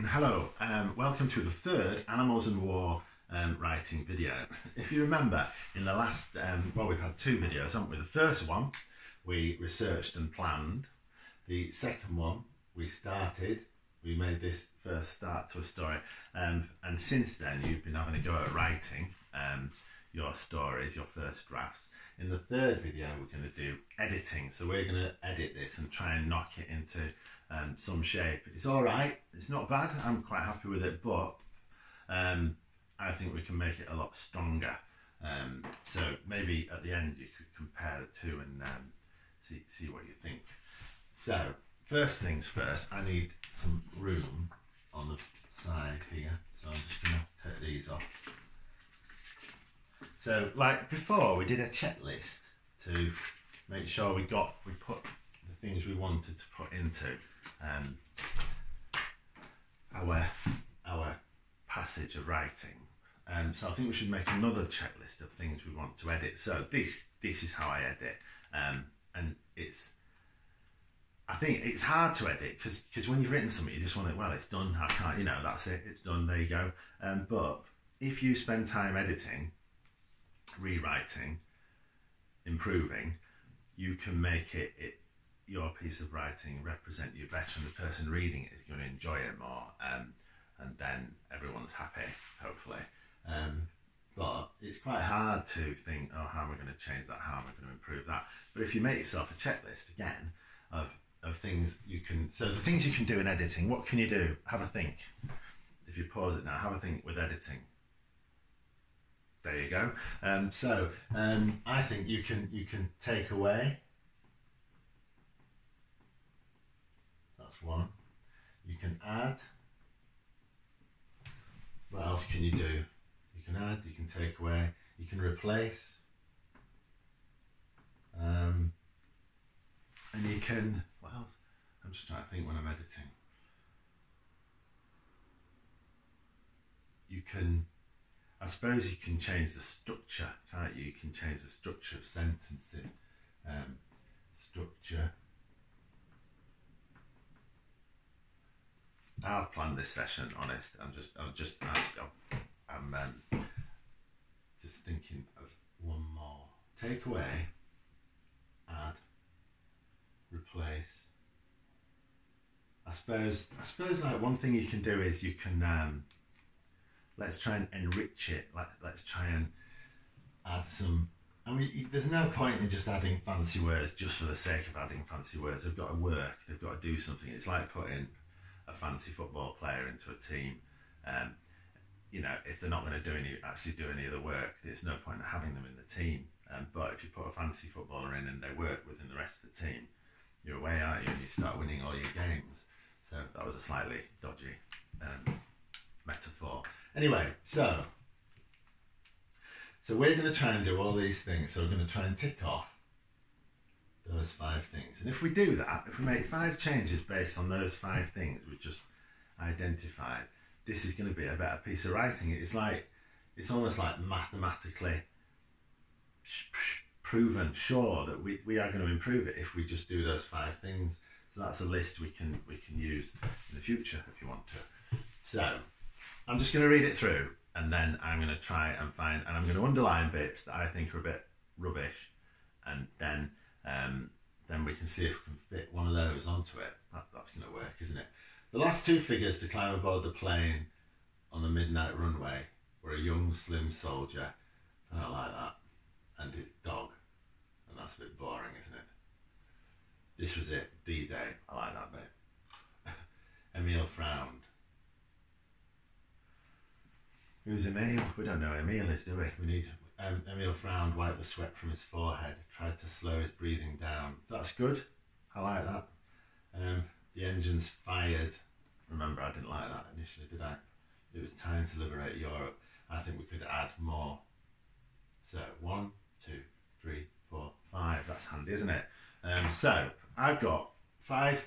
Hello, welcome to the third Animals and War writing video. If you remember, in the last, well, we've had two videos, haven't we? The first one, we researched and planned. The second one, we made this first start to a story. And since then, you've been having a go at writing your stories, your first drafts. In the third video, we're going to do editing. So we're going to edit this and try and knock it into some shape. It's all right. It's not bad. I'm quite happy with it, but I think we can make it a lot stronger. So maybe at the end you could compare the two and see what you think. So first things first, I need some room on the side here. So I'm just going to take these off. So like before, we did a checklist to make sure we put the things we wanted to put into our passage of writing. So I think we should make another checklist of things we want to edit. So this is how I edit, and I think it's hard to edit because when you've written something, you just want it. Well, it's done. I can't, that's it. It's done. There you go. But if you spend time editing, rewriting, improving, you can make your piece of writing represent you better, and the person reading it is going to enjoy it more, and then everyone's happy, hopefully. But it's quite hard to think, oh, how am I going to change that? How am I going to improve that? But if you make yourself a checklist again of things you can, so the things you can do in editing, what can you do? Have a think. If you pause it now, have a think with editing. There you go. I think you can take away. That's one. You can add. What else can you do? You can add, you can take away, you can replace. And you can, what else? I'm just trying to think when I'm editing. You can, I suppose you can change the structure, can't you? You can change the structure of sentences. Structure. I've planned this session, honest. I'm just thinking of one more. Take away, add, replace. I suppose like one thing you can do is you can let's try and enrich it. Let's try and add some. I mean, there's no point in just adding fancy words just for the sake of adding fancy words. They've got to work. They've got to do something. It's like putting a fancy football player into a team. If they're not going to actually do any of the work, there's no point in having them in the team. But if you put a fancy footballer in and they work within the rest of the team, you're away, aren't you? And you start winning all your games. So that was a slightly dodgy metaphor. Anyway, so we're going to try and do all these things. So we're going to try and tick off those 5 things. And if we do that, if we make 5 changes based on those 5 things we just identified, this is going to be a better piece of writing. It's almost like mathematically proven, sure, that we are going to improve it if we just do those 5 things. So that's a list we can use in the future if you want to. So I'm just going to read it through, and then I'm going to try and find, and I'm going to underline bits that I think are a bit rubbish, and then we can see if we can fit one of those onto it. That's going to work, isn't it? The last 2 figures to climb aboard the plane on the midnight runway were a young, slim soldier, I don't like that, and his dog. And that's a bit boring, isn't it? This was it, D-Day. I like that bit. Emil frowned. Who's Emil? We don't know who Emil is, do we? Emil frowned, wiped the sweat from his forehead, tried to slow his breathing down. That's good. I like that. The engines fired. Remember, I didn't like that initially, did I? It was time to liberate Europe. I think we could add more. So 1, 2, 3, 4, 5. That's handy, isn't it? So I've got 5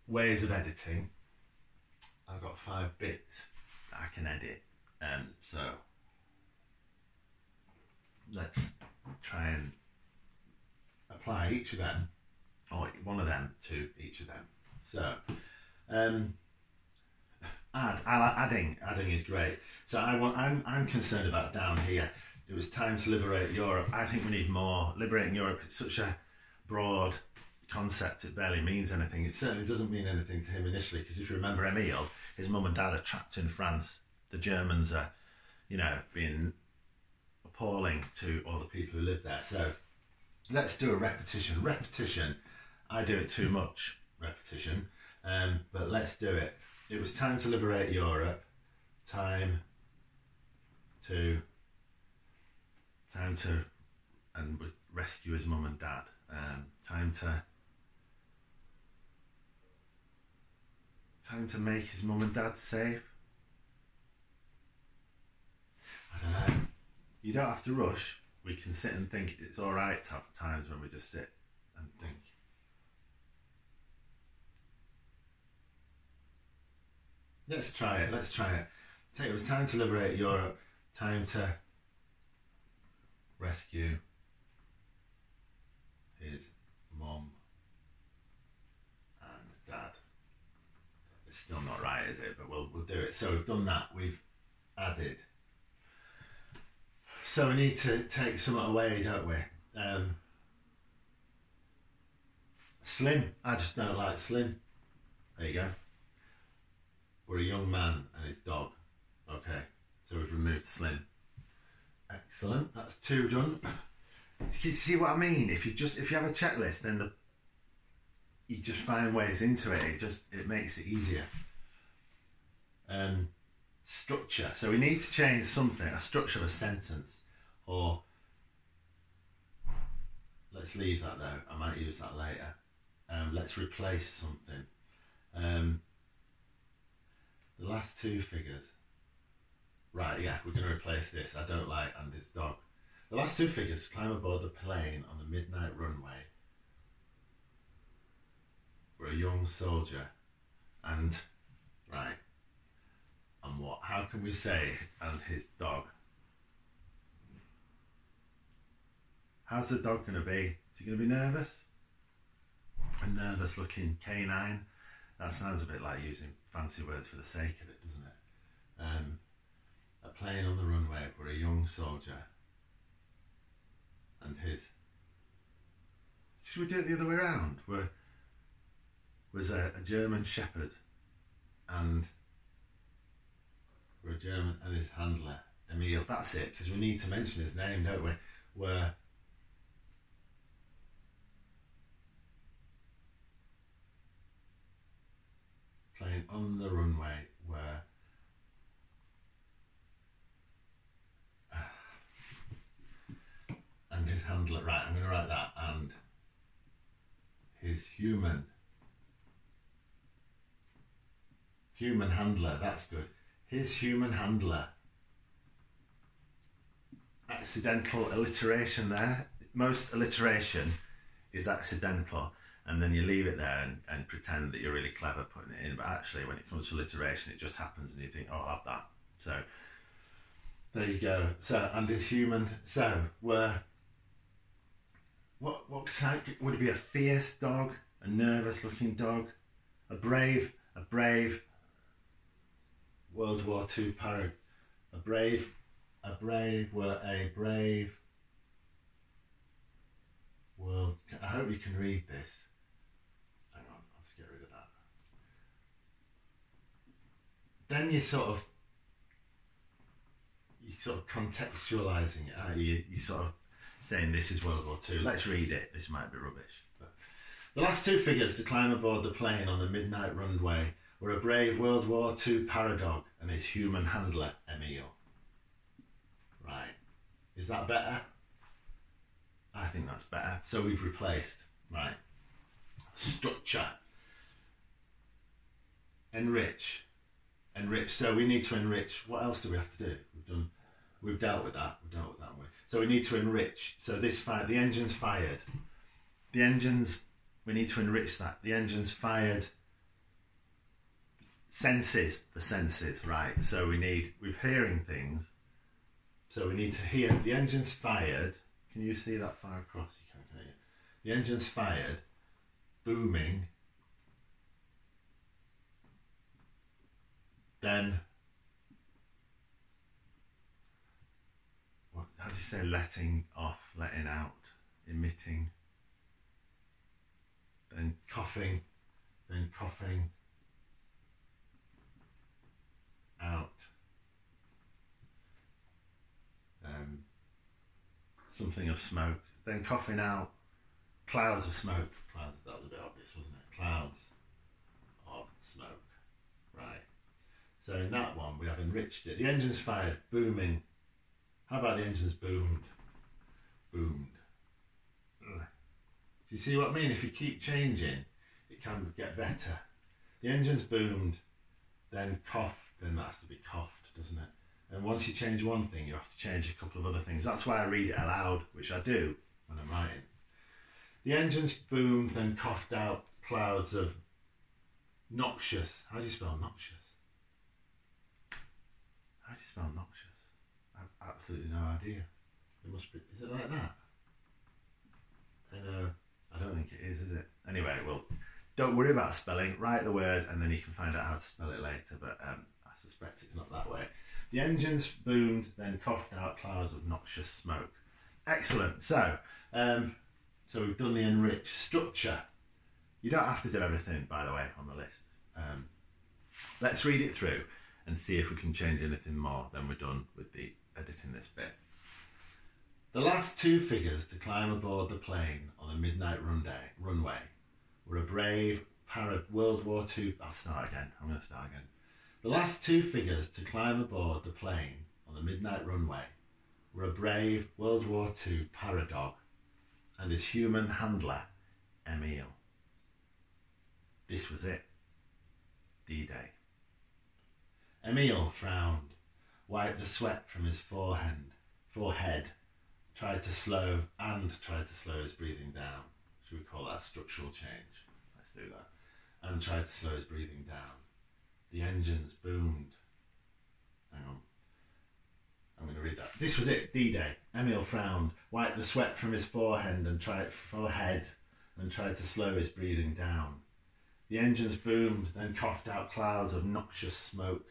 ways of editing. I've got 5 bits that I can edit. So let's try and apply each of them, or one of them, to each of them. So Adding is great. So I'm concerned about down here. It was time to liberate Europe. I think we need more. Liberating Europe, it's such a broad concept, it barely means anything. It certainly doesn't mean anything to him initially, because if you remember Emile, his mum and dad are trapped in France. The Germans are, you know, being appalling to all the people who live there. So let's do a repetition. Repetition, I do it too much, repetition, but let's do it. It was time to liberate Europe. Time to and rescue his mum and dad. Time to make his mum and dad safe. I don't know. You don't have to rush. We can sit and think. It's all right to have times when we just sit and think. Let's try it. Let's try it. It was time to liberate Europe. Time to rescue his mum and dad. It's still not right, is it? But we'll do it. So we've done that. We've added. So we need to take something away, don't we? Slim. I just don't like Slim. There you go. We're a young man and his dog. Okay. So we've removed Slim. Excellent. That's 2 done. You see what I mean? If you have a checklist, then you just find ways into it. It makes it easier. Structure. So we need to change something, a structure of a sentence, or let's leave that though. I might use that later. Let's replace something. The last 2 figures. Right, yeah, we're going to replace this. I don't like and his dog. The last 2 figures climb aboard the plane on the midnight runway. We're a young soldier. And, right, and what? How can we say and his dog? How's the dog going to be? Is he going to be nervous? A nervous looking canine? That sounds a bit like using fancy words for the sake of it, doesn't it? A plane on the runway for a young soldier and his. Should we do it the other way around? Was a German shepherd and we're a German and his handler, Emile. That's it, because we need to mention his name, don't we? We're plane on the runway where and his handler, right, I'm going to write that, and his human handler, that's good. His human handler. Accidental alliteration there. Most alliteration is accidental, and then you leave it there and pretend that you're really clever putting it in, but actually when it comes to alliteration it just happens and you think, oh, I'll have that. So there you go. So, and his human, so we're what type would it be? A fierce dog, a nervous looking dog, a brave World War II parrot, a brave world. I hope you can read this. Hang on, I'll just get rid of that. Then you're sort of contextualising it, aren't you? You sort of saying this is World War II. Let's read it. This might be rubbish. But the last 2 figures to climb aboard the plane on the midnight runway were a brave World War II paradog and his human handler, Emile. Right. Is that better? I think that's better. So we've replaced. Right. Structure. Enrich. So we need to enrich. What else do we have to do? We've dealt with that. We've dealt with that way. So we need to enrich. So this fire, the engine's fired. We need to enrich that. The engine's fired. Senses, the senses, right? So we're hearing things. So we need to hear, the engine's fired. Can you see that far across? You can't you? The engine's fired, booming. Then then, how do you say letting off, letting out, emitting, then coughing out, something of smoke, then coughing out, clouds of smoke. Clouds, that was a bit obvious, wasn't it? Clouds of smoke. Right. So in that one, we have enriched it. The engine's fired, booming. How about the engine's boomed? Boomed. Ugh. Do you see what I mean? If you keep changing, it can get better. The engine's boomed, then cough, then that has to be coughed, doesn't it? And once you change one thing, you have to change a couple of other things. That's why I read it aloud, which I do when I'm writing. The engine's boomed, then coughed out clouds of noxious. How do you spell noxious? How do you spell noxious? I have absolutely no idea. It must be. Is it like that? I don't think it is it? Anyway, well, don't worry about spelling. Write the word and then you can find out how to spell it later, but I suspect it's not that way. The engine's boomed, then coughed out clouds of noxious smoke. Excellent. So we've done the enrich. Structure. You don't have to do everything, by the way, on the list. Let's read it through and see if we can change anything more. Then we're done with the editing this bit. The last two figures to climb aboard the plane on the midnight runway were a brave World War II. I'll start again. I'm going to start again. The last two figures to climb aboard the plane on the midnight runway were a brave World War II paradog and his human handler, Emil. This was it. D-Day. Emil frowned, wiped the sweat from his forehead, tried to slow his breathing down. Should we call that a structural change? Let's do that. And tried to slow his breathing down. The engines boomed. Hang on. I'm going to read that. This was it, D-Day. Emil frowned, wiped the sweat from his forehead and tried to slow his breathing down. The engines boomed, then coughed out clouds of noxious smoke.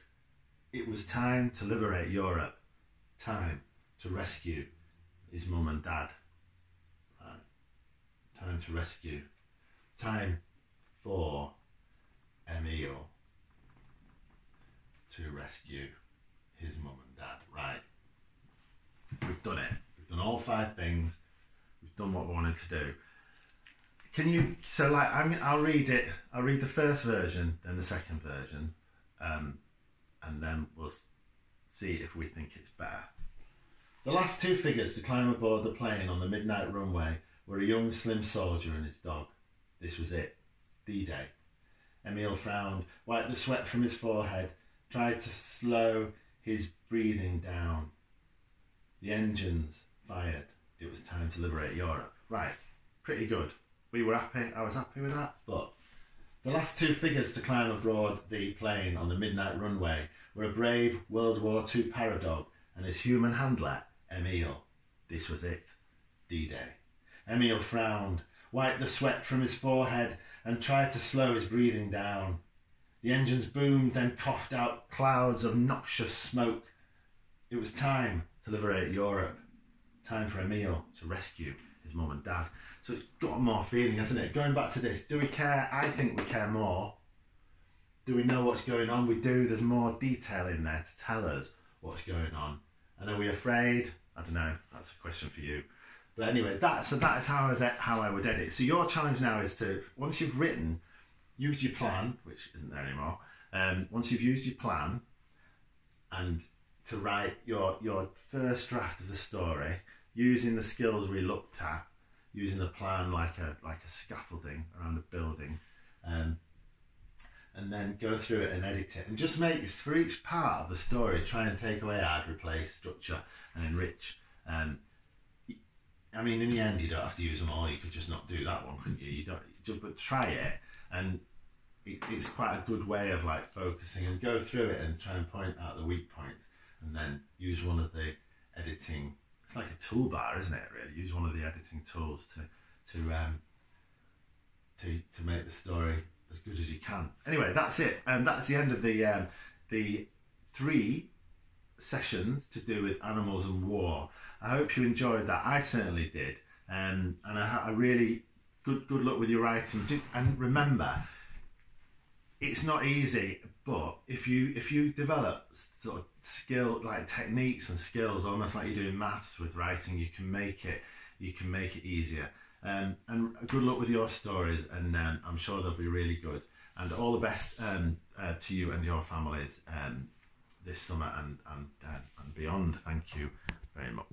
It was time to liberate Europe. Time to rescue his mum and dad. Right. Time to rescue. Time for Emil to rescue his mum and dad. Right. We've done it. We've done all 5 things. We've done what we wanted to do. Can you, so like, I'll read it. I'll read the first version, then the second version, and then we'll see if we think it's better. The last two figures to climb aboard the plane on the midnight runway were a young slim soldier and his dog. This was it. D-Day. Emil frowned, wiped the sweat from his forehead, tried to slow his breathing down. The engines fired. It was time to liberate Europe. Right, pretty good. We were happy. I was happy with that. But the last two figures to climb aboard the plane on the midnight runway were a brave World War II paradog and his human handler, Emil. This was it. D-Day. Emil frowned, wiped the sweat from his forehead and tried to slow his breathing down. The engines boomed, then coughed out clouds of noxious smoke. It was time to liberate Europe. Time for Emil to rescue his mum and dad. So it's got more feeling, hasn't it? Going back to this, do we care? I think we care more. Do we know what's going on? We do. There's more detail in there to tell us what's going on. And are we afraid? I don't know. That's a question for you. But anyway, that is how I would edit. So your challenge now is to, once you've written, use your plan, which isn't there anymore. Once you've used your plan, and to write your first draft of the story using the skills we looked at, using a plan like a scaffolding around a building, and then go through it and edit it, and just make it for each part of the story. Try and take away, add, replace, structure, and enrich. I mean, in the end, you don't have to use them all. You could just not do that one, couldn't you? You don't, but try it, and it's quite a good way of like focusing and go through it and try and point out the weak points, and then use one of the editing. It's like a toolbar, isn't it? Really, use one of the editing tools to make the story as good as you can. Anyway, that's it, and that's the end of the 3 sessions to do with animals and war. I hope you enjoyed that. I certainly did. And I really good luck with your writing. And remember, it's not easy, but if you develop sort of skill, like techniques and skills, almost like you're doing maths with writing, you can make it easier. And good luck with your stories, and I'm sure they'll be really good. And all the best to you and your families this summer and beyond. Thank you very much.